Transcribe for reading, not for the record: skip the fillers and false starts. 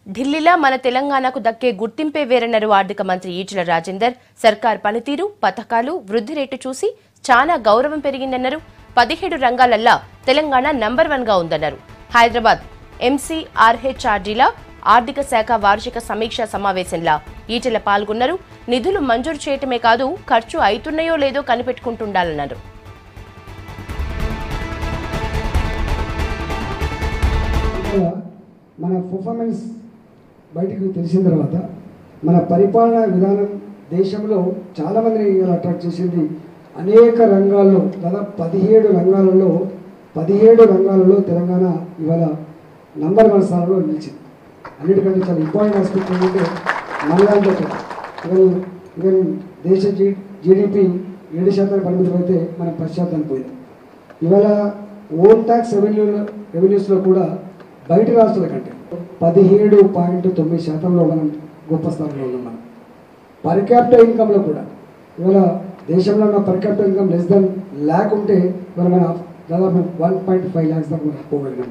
ఢిల్లీలో మన తెలంగాణకు దక్కే గుర్తింపే వేరన్నారు ఆర్థిక మంత్రి ఈటెల రాజేందర్. సర్కార్ పనితీరు, పథకాలు, వృద్ధి రేటు చూసి చాలా గౌరవం పెరిగిందన్నారు. 17 రంగాలల్లో తెలంగాణ నంబర్ 1 గా ఉందన్నారు. హైదరాబాద్ ఎంసీఆర్హెచ్ఆర్డీల ఆర్థిక శాఖ వార్షిక సమీక్షా సమావేశంలో ఈటెల పాల్గొన్నారు. నిధులు మంజూరు చేయటమే కాదు, ఖర్చు అవుతున్నాయో లేదో కనిపెట్టుకుంటుండాలన్నారు. మన పర్ఫార్మెన్స్ బయటకు తెలిసిన తర్వాత మన పరిపాలనా విధానం దేశంలో చాలామందిని అట్రాక్ట్ చేసింది. అనేక రంగాల్లో దాదాపు 17 రంగాలలో తెలంగాణ ఇవాళ నంబర్ 1 స్థానంలో నిలిచింది. అన్నిటికంటే చాలా ఇంపార్టెంట్ ఆస్పెక్ట్ ఏంటంటే మనలాంటి ఈవెన్ దేశ జీడిపి 7% పరిమితమైతే మనం 10% పోయింది. ఇవాళ ఓన్ ట్యాక్స్ రెవెన్యూస్లో కూడా బయట రాష్ట్రాల కంటే 17.9% మనం గొప్ప స్థానంలో ఉన్నాం. మనం పర్ క్యాపిటల్ ఇన్కమ్లో కూడా ఇవాళ దేశంలో ఉన్న per capital income less than 1,00,000 ఉంటే మన దాదాపు 1.5 lakhs దాకా మనం పోగలిగాం.